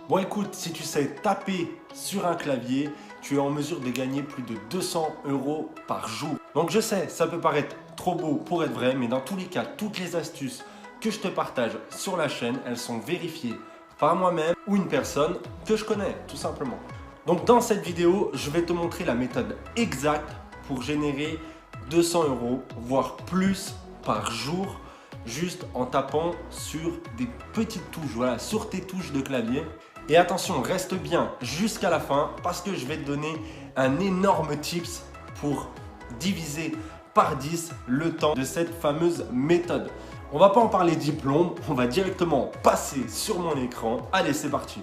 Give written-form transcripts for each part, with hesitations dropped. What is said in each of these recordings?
Bon écoute, si tu sais taper sur un clavier, tu es en mesure de gagner plus de 200 € par jour. Donc je sais, ça peut paraître trop beau pour être vrai, mais dans tous les cas, toutes les astuces que je te partage sur la chaîne, elles sont vérifiées par moi-même ou une personne que je connais, tout simplement. Donc dans cette vidéo, je vais te montrer la méthode exacte pour générer 200 €, voire plus par jour, juste en tapant sur des petites touches, voilà, sur tes touches de clavier. Et attention, reste bien jusqu'à la fin parce que je vais te donner un énorme tips pour diviser par 10 le temps de cette fameuse méthode. On va pas en parler diplôme, on va directement passer sur mon écran. Allez, c'est parti.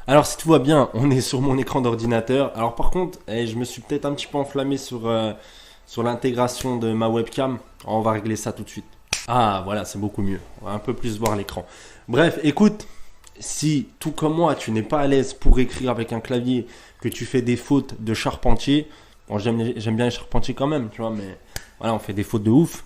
Alors si tu vois bien, on est sur mon écran d'ordinateur. Alors par contre, je me suis peut-être un petit peu enflammé sur l'intégration de ma webcam. On va régler ça tout de suite. Ah voilà, c'est beaucoup mieux. On va un peu plus voir l'écran. Bref, écoute, si tout comme moi, tu n'es pas à l'aise pour écrire avec un clavier, que tu fais des fautes de charpentier. Bon, j'aime bien les charpentiers quand même, tu vois, mais voilà, on fait des fautes de ouf.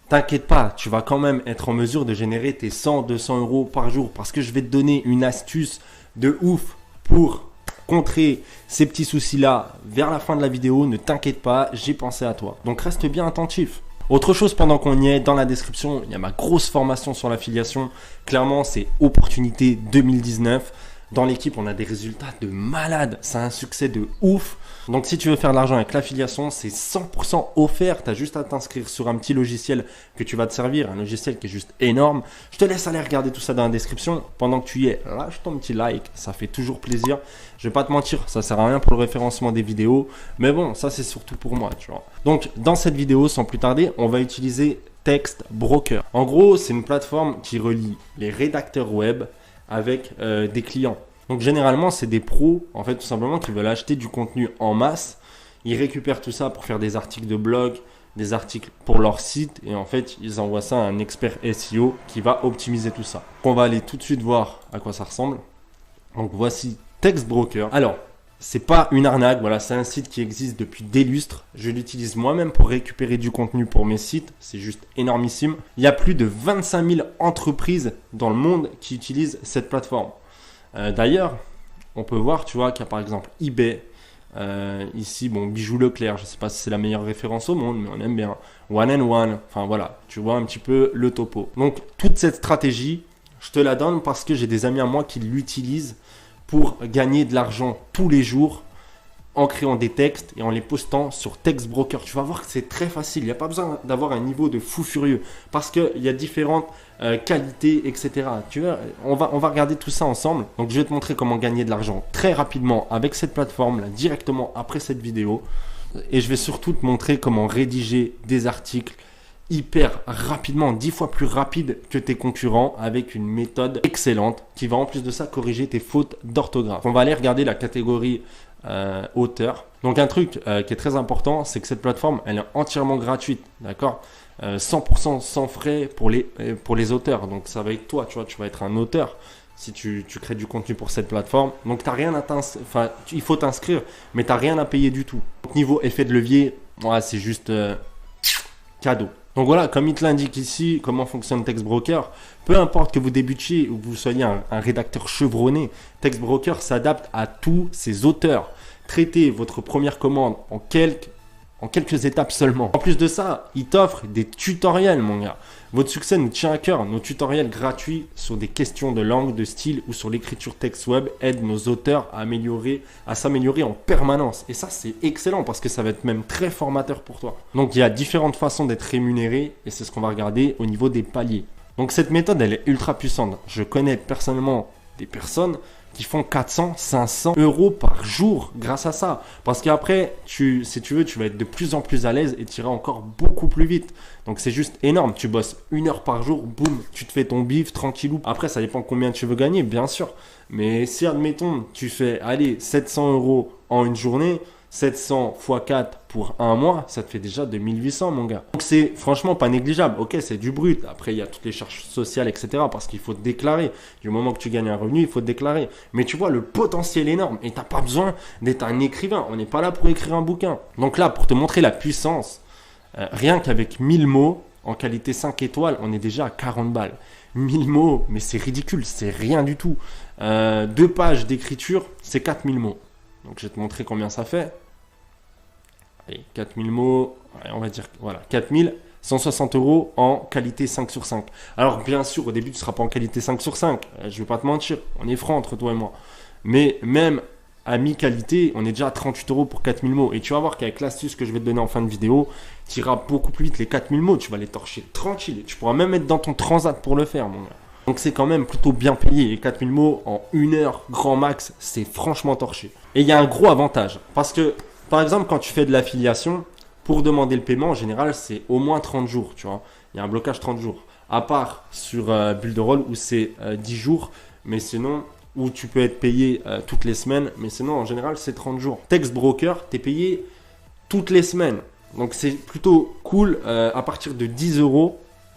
T'inquiète pas, tu vas quand même être en mesure de générer tes 100-200 € par jour parce que je vais te donner une astuce de ouf pour contrer ces petits soucis-là vers la fin de la vidéo. Ne t'inquiète pas, j'ai pensé à toi. Donc reste bien attentif. Autre chose pendant qu'on y est, dans la description, il y a ma grosse formation sur l'affiliation. Clairement, c'est Opportunité 2019. Dans l'équipe, on a des résultats de malade. C'est un succès de ouf. Donc, si tu veux faire de l'argent avec l'affiliation, c'est 100% offert. Tu as juste à t'inscrire sur un petit logiciel que tu vas te servir. Un logiciel qui est juste énorme. Je te laisse aller regarder tout ça dans la description. Pendant que tu y es, lâche ton petit like. Ça fait toujours plaisir. Je vais pas te mentir, ça sert à rien pour le référencement des vidéos. Mais bon, ça, c'est surtout pour moi, tu vois. Donc, dans cette vidéo, sans plus tarder, on va utiliser Text Broker. En gros, c'est une plateforme qui relie les rédacteurs web avec des clients. Donc généralement, c'est des pros, en fait, tout simplement, qui veulent acheter du contenu en masse. Ils récupèrent tout ça pour faire des articles de blog, des articles pour leur site. Et en fait, ils envoient ça à un expert SEO qui va optimiser tout ça. On va aller tout de suite voir à quoi ça ressemble. Donc voici Text Broker. Alors, c'est pas une arnaque, voilà, c'est un site qui existe depuis des lustres. Je l'utilise moi-même pour récupérer du contenu pour mes sites. C'est juste énormissime. Il y a plus de 25 000 entreprises dans le monde qui utilisent cette plateforme. D'ailleurs, on peut voir, tu vois, qu'il y a par exemple eBay. Ici, bon, Bijoux Leclerc, je ne sais pas si c'est la meilleure référence au monde, mais on aime bien. One and One, enfin voilà, tu vois un petit peu le topo. Donc, toute cette stratégie, je te la donne parce que j'ai des amis à moi qui l'utilisent pour gagner de l'argent tous les jours en créant des textes et en les postant sur Text Broker. Tu vas voir que c'est très facile. Il n'y a pas besoin d'avoir un niveau de fou furieux parce qu'il y a différentes qualités, etc. Tu vois, on va regarder tout ça ensemble. Donc, je vais te montrer comment gagner de l'argent très rapidement avec cette plateforme là, directement après cette vidéo. Et je vais surtout te montrer comment rédiger des articles hyper rapidement, 10 fois plus rapide que tes concurrents avec une méthode excellente qui va en plus de ça corriger tes fautes d'orthographe. On va aller regarder la catégorie auteur. Donc un truc qui est très important, c'est que cette plateforme, elle est entièrement gratuite, d'accord, 100% sans frais pour les auteurs. Donc ça va être toi, tu vois, tu vas être un auteur si tu crées du contenu pour cette plateforme. Donc t'as rien à enfin, il faut t'inscrire, mais tu n'as rien à payer du tout. Donc, niveau effet de levier, ouais, c'est juste cadeau. Donc voilà, comme il te l'indique ici, comment fonctionne Text Broker. Peu importe que vous débutiez ou que vous soyez un rédacteur chevronné, Text Broker s'adapte à tous ses auteurs. Traitez votre première commande en quelques étapes seulement. En plus de ça, il t'offre des tutoriels, mon gars. Votre succès nous tient à cœur. Nos tutoriels gratuits sur des questions de langue, de style ou sur l'écriture texte web aident nos auteurs à s'améliorer en permanence. Et ça, c'est excellent parce que ça va être même très formateur pour toi. Donc, il y a différentes façons d'être rémunéré et c'est ce qu'on va regarder au niveau des paliers. Donc, cette méthode, elle est ultra puissante. Je connais personnellement des personnes qui font 400-500 € par jour grâce à ça. Parce qu'après, si tu veux, tu vas être de plus en plus à l'aise et tu iras encore beaucoup plus vite. Donc, c'est juste énorme. Tu bosses 1 heure par jour, boum, tu te fais ton bif tranquillou. Après, ça dépend combien tu veux gagner, bien sûr. Mais si, admettons, tu fais, allez, 700 € en une journée, 700 x 4 pour un mois, ça te fait déjà 2800, mon gars. Donc, c'est franchement pas négligeable. Ok, c'est du brut. Après, il y a toutes les charges sociales, etc. parce qu'il faut te déclarer. Du moment que tu gagnes un revenu, il faut te déclarer. Mais tu vois, le potentiel est énorme. Et tu n'as pas besoin d'être un écrivain. On n'est pas là pour écrire un bouquin. Donc là, pour te montrer la puissance, rien qu'avec 1000 mots, en qualité 5 étoiles, on est déjà à 40 balles. 1000 mots, mais c'est ridicule, c'est rien du tout. 2 pages d'écriture, c'est 4000 mots. Donc je vais te montrer combien ça fait. Allez, 4000 mots, on va dire, voilà, 4160 € en qualité 5 sur 5. Alors bien sûr, au début, tu ne seras pas en qualité 5 sur 5. Je ne vais pas te mentir, on est franc entre toi et moi. Mais même à mi-qualité, on est déjà à 38 € pour 4000 mots. Et tu vas voir qu'avec l'astuce que je vais te donner en fin de vidéo, tu iras beaucoup plus vite. Les 4000 mots, tu vas les torcher tranquille. Tu pourras même être dans ton transat pour le faire, mon gars. Donc c'est quand même plutôt bien payé. Et 4000 mots en 1 heure, grand max, c'est franchement torché. Et il y a un gros avantage. Parce que, par exemple, quand tu fais de l'affiliation, pour demander le paiement, en général, c'est au moins 30 jours. Tu vois, il y a un blocage 30 jours. À part sur Builderall où c'est 10 jours. Mais sinon, où tu peux être payé toutes les semaines. Mais sinon, en général, c'est 30 jours. Textbroker, tu es payé toutes les semaines. Donc, c'est plutôt cool. À partir de 10 €,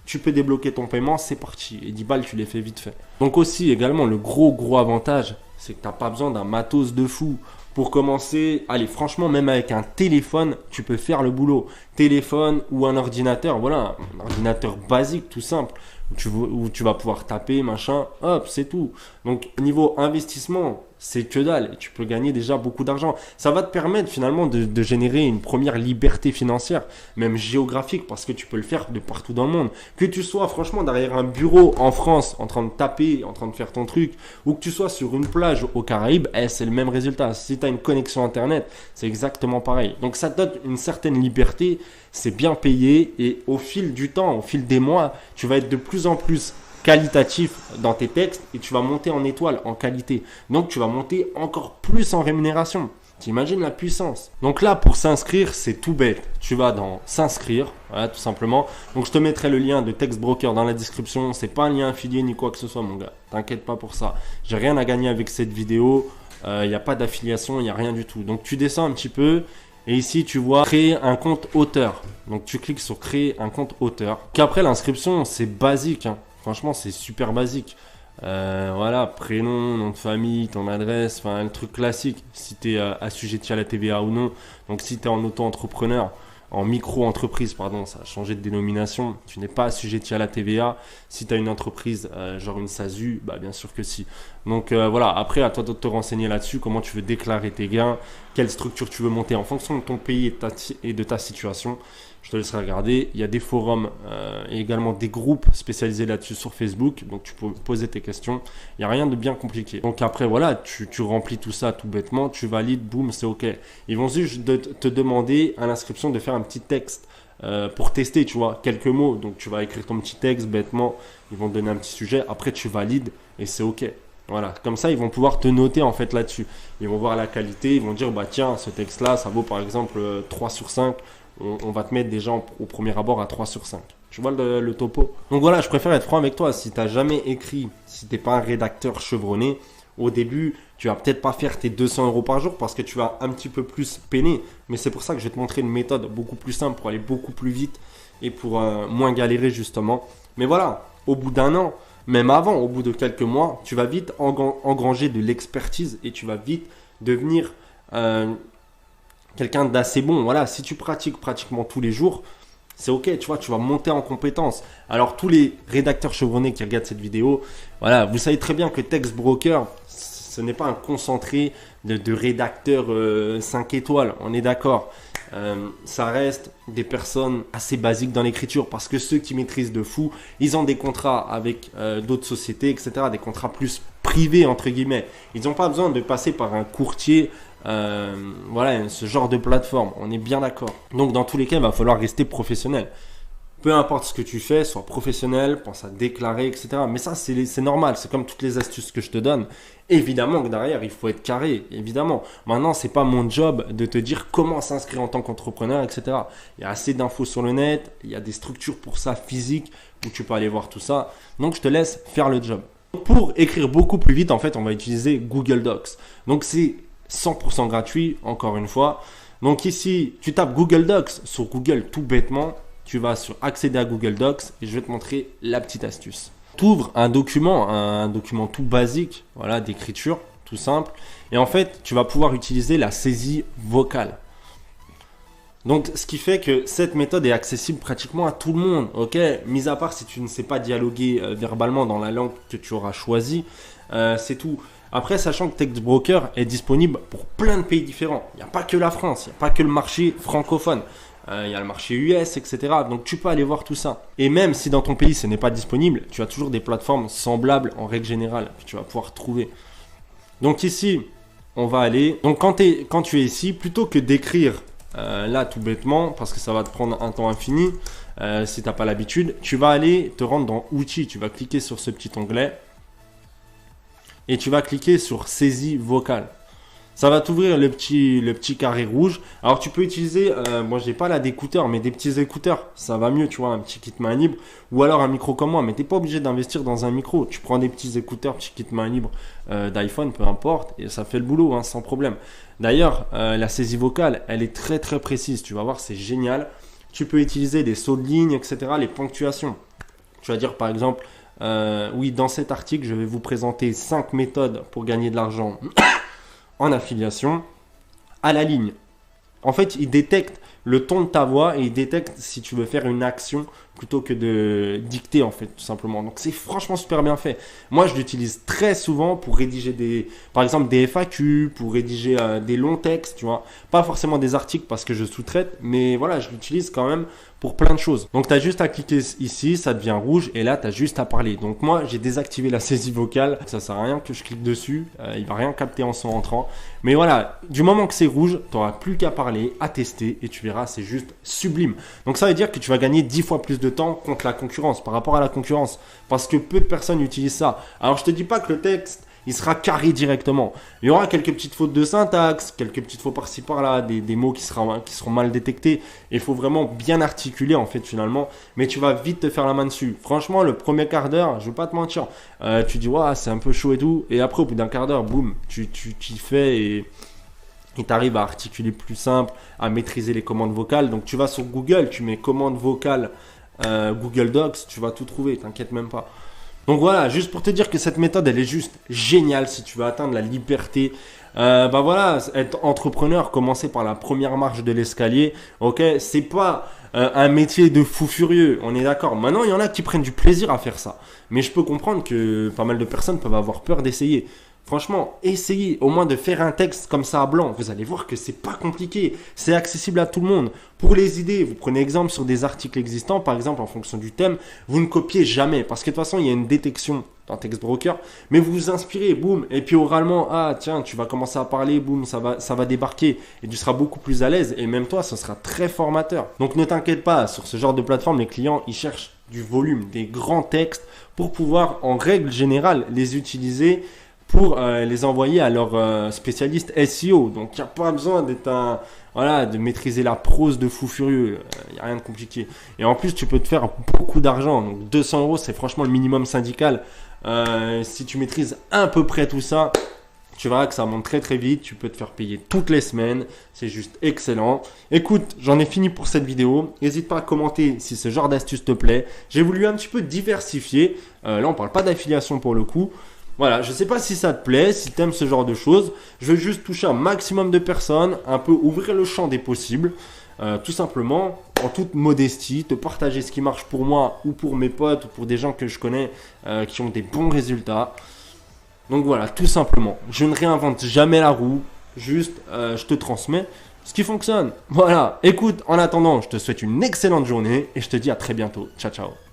tu peux débloquer ton paiement. C'est parti. Et 10 balles, tu les fais vite fait. Donc aussi, également, le gros avantage, c'est que tu n'as pas besoin d'un matos de fou. Pour commencer, allez, franchement, même avec un téléphone, tu peux faire le boulot. Téléphone ou un ordinateur, voilà, un ordinateur basique, tout simple, où tu vas pouvoir taper, machin, hop, c'est tout. Donc, niveau investissement, c'est que dalle. Et tu peux gagner déjà beaucoup d'argent. Ça va te permettre finalement de générer une première liberté financière, même géographique, parce que tu peux le faire de partout dans le monde. Que tu sois franchement derrière un bureau en France, en train de taper, en train de faire ton truc, ou que tu sois sur une plage aux Caraïbes, c'est le même résultat. Si tu as une connexion Internet, c'est exactement pareil. Donc ça te donne une certaine liberté, c'est bien payé, et au fil du temps, au fil des mois, tu vas être de plus en plus qualitatif dans tes textes et tu vas monter en étoile, en qualité. Donc, tu vas monter encore plus en rémunération. T'imagines la puissance. Donc là, pour s'inscrire, c'est tout bête. Tu vas dans s'inscrire, voilà, tout simplement. Donc, je te mettrai le lien de Textbroker dans la description. C'est pas un lien affilié ni quoi que ce soit, mon gars. T'inquiète pas pour ça. J'ai rien à gagner avec cette vidéo. Il n'y a pas d'affiliation, il n'y a rien du tout. Donc, tu descends un petit peu. Et ici, tu vois créer un compte auteur. Donc, tu cliques sur créer un compte auteur. Qu'après, l'inscription, c'est basique, hein. Franchement, c'est super basique. Voilà, prénom, nom de famille, ton adresse, enfin, le truc classique. Si tu es assujetti à la TVA ou non. Donc, si tu es en auto-entrepreneur, en micro-entreprise, pardon, ça a changé de dénomination. Tu n'es pas assujetti à la TVA. Si tu as une entreprise, genre une SASU, bah, bien sûr que si. Donc, voilà, après, à toi de te renseigner là-dessus, comment tu veux déclarer tes gains, quelle structure tu veux monter en fonction de ton pays et de ta situation. Je te laisserai regarder. Il y a des forums et également des groupes spécialisés là-dessus sur Facebook. Donc, tu peux poser tes questions. Il n'y a rien de bien compliqué. Donc, après, voilà, tu remplis tout ça tout bêtement. Tu valides, boum, c'est OK. Ils vont juste te demander à l'inscription de faire un petit texte pour tester, tu vois, quelques mots. Donc, tu vas écrire ton petit texte bêtement. Ils vont te donner un petit sujet. Après, tu valides et c'est OK. Voilà, comme ça, ils vont pouvoir te noter en fait là-dessus. Ils vont voir la qualité. Ils vont dire, bah tiens, ce texte-là, ça vaut par exemple 3 sur 5. On va te mettre déjà au premier abord à 3 sur 5. Tu vois le topo. Donc voilà, je préfère être franc avec toi. Si tu n'as jamais écrit, si tu n'es pas un rédacteur chevronné, au début, tu vas peut-être pas faire tes 200 € par jour parce que tu vas un petit peu plus peiner. Mais c'est pour ça que je vais te montrer une méthode beaucoup plus simple pour aller beaucoup plus vite et pour moins galérer justement. Mais voilà, au bout d'un an, même avant, au bout de quelques mois, tu vas vite engranger de l'expertise et tu vas vite devenir quelqu'un d'assez bon. Voilà, si tu pratiques pratiquement tous les jours, c'est OK, tu vois, tu vas monter en compétence. Alors, tous les rédacteurs chevronnés qui regardent cette vidéo, voilà, vous savez très bien que Textbroker, ce n'est pas un concentré de rédacteurs 5 étoiles, on est d'accord. Ça reste des personnes assez basiques dans l'écriture parce que ceux qui maîtrisent de fou, ils ont des contrats avec d'autres sociétés, etc. Des contrats plus privés, entre guillemets. Ils n'ont pas besoin de passer par un courtier. Voilà, ce genre de plateforme, on est bien d'accord. Donc dans tous les cas, il va falloir rester professionnel. Peu importe ce que tu fais, sois professionnel, pense à déclarer, etc. Mais ça, c'est normal, c'est comme toutes les astuces que je te donne. Évidemment que derrière, il faut être carré, évidemment. Maintenant, c'est pas mon job de te dire comment s'inscrire en tant qu'entrepreneur, etc. Il y a assez d'infos sur le net, il y a des structures pour ça physiques où tu peux aller voir tout ça. Donc, je te laisse faire le job. Pour écrire beaucoup plus vite, en fait, on va utiliser Google Docs. Donc, c'est 100% gratuit, encore une fois. Donc ici, tu tapes Google Docs sur Google tout bêtement. Tu vas sur accéder à Google Docs et je vais te montrer la petite astuce. Tu ouvres un document tout basique, voilà, d'écriture, tout simple. Et en fait, tu vas pouvoir utiliser la saisie vocale. Donc, ce qui fait que cette méthode est accessible pratiquement à tout le monde, ok? Mis à part si tu ne sais pas dialoguer verbalement dans la langue que tu auras choisie, c'est tout. Après, sachant que Textbroker est disponible pour plein de pays différents. Il n'y a pas que la France, il n'y a pas que le marché francophone. Il y a le marché US, etc. Donc, tu peux aller voir tout ça. Et même si dans ton pays, ce n'est pas disponible, tu as toujours des plateformes semblables en règle générale que tu vas pouvoir trouver. Donc ici, on va aller... Donc, quand tu es ici, plutôt que d'écrire... là tout bêtement parce que ça va te prendre un temps infini si tu n'as pas l'habitude, tu vas aller te rendre dans outils, tu vas cliquer sur ce petit onglet et tu vas cliquer sur saisie vocale. Ça va t'ouvrir le petit carré rouge. Alors tu peux utiliser, moi j'ai pas là d'écouteurs, mais des petits écouteurs, ça va mieux, tu vois, un petit kit main libre ou alors un micro comme moi, mais t'es pas obligé d'investir dans un micro. Tu prends des petits écouteurs, petit kit main libre d'iPhone, peu importe, et ça fait le boulot, hein, sans problème. D'ailleurs, la saisie vocale, elle est très très précise, tu vas voir, c'est génial. Tu peux utiliser des sauts de ligne, etc., les ponctuations. Tu vas dire par exemple, oui, dans cet article, je vais vous présenter 5 méthodes pour gagner de l'argent en affiliation à la ligne. En fait, il détecte le ton de ta voix et il détecte si tu veux faire une action plutôt que de dicter, en fait, tout simplement. Donc, c'est franchement super bien fait. Moi, je l'utilise très souvent pour rédiger par exemple, des FAQ, pour rédiger des longs textes, tu vois. Pas forcément des articles parce que je sous-traite, mais voilà, je l'utilise quand même pour plein de choses. Donc, tu as juste à cliquer ici, ça devient rouge et là, tu as juste à parler. Donc, moi, j'ai désactivé la saisie vocale. Ça sert à rien que je clique dessus. Il va rien capter en son entrant. Mais voilà, du moment que c'est rouge, tu n'auras plus qu'à parler, à tester et tu verras, c'est juste sublime. Donc, ça veut dire que tu vas gagner 10 fois plus de temps contre la concurrence, par rapport à la concurrence. Parce que peu de personnes utilisent ça. Alors, je te dis pas que le texte, il sera carré directement. Il y aura quelques petites fautes de syntaxe, quelques petites fautes par-ci par-là, des mots qui seront mal détectés. Il faut vraiment bien articuler en fait finalement. Mais tu vas vite te faire la main dessus. Franchement, le premier quart d'heure, je ne vais pas te mentir, tu dis ouais, c'est un peu chaud et tout. Et après, au bout d'un quart d'heure, boum, tu y fais et tu arrives à articuler plus simple, à maîtriser les commandes vocales. Donc tu vas sur Google, tu mets commandes vocales Google Docs, tu vas tout trouver, t'inquiète même pas. Donc voilà, juste pour te dire que cette méthode, elle est juste géniale si tu veux atteindre la liberté. Bah voilà, être entrepreneur, commencer par la première marche de l'escalier, ok, c'est pas un métier de fou furieux, on est d'accord. Maintenant, il y en a qui prennent du plaisir à faire ça. Mais je peux comprendre que pas mal de personnes peuvent avoir peur d'essayer. Franchement, essayez au moins de faire un texte comme ça à blanc. Vous allez voir que c'est pas compliqué. C'est accessible à tout le monde. Pour les idées, vous prenez exemple sur des articles existants, par exemple en fonction du thème. Vous ne copiez jamais parce que de toute façon, il y a une détection dans Textbroker. Mais vous vous inspirez, boum. Et puis oralement, ah tiens, tu vas commencer à parler, boum, ça va débarquer. Et tu seras beaucoup plus à l'aise. Et même toi, ça sera très formateur. Donc ne t'inquiète pas, sur ce genre de plateforme, les clients, ils cherchent du volume, des grands textes pour pouvoir, en règle générale, les utiliser pour les envoyer à leurs spécialistes SEO. Donc, il n'y a pas besoin d'être de maîtriser la prose de fou furieux. Il n'y a rien de compliqué. Et en plus, tu peux te faire beaucoup d'argent. Donc, 200 €, c'est franchement le minimum syndical. Si tu maîtrises à peu près tout ça, tu verras que ça monte très très vite. Tu peux te faire payer toutes les semaines. C'est juste excellent. Écoute, j'en ai fini pour cette vidéo. N'hésite pas à commenter si ce genre d'astuce te plaît. J'ai voulu un petit peu diversifier. Là, on ne parle pas d'affiliation pour le coup. Voilà, je ne sais pas si ça te plaît, si tu aimes ce genre de choses. Je veux juste toucher un maximum de personnes, un peu ouvrir le champ des possibles, tout simplement, en toute modestie, te partager ce qui marche pour moi ou pour mes potes ou pour des gens que je connais qui ont des bons résultats. Donc voilà, tout simplement. Je ne réinvente jamais la roue, juste je te transmets ce qui fonctionne. Voilà, écoute, en attendant, je te souhaite une excellente journée et je te dis à très bientôt. Ciao, ciao.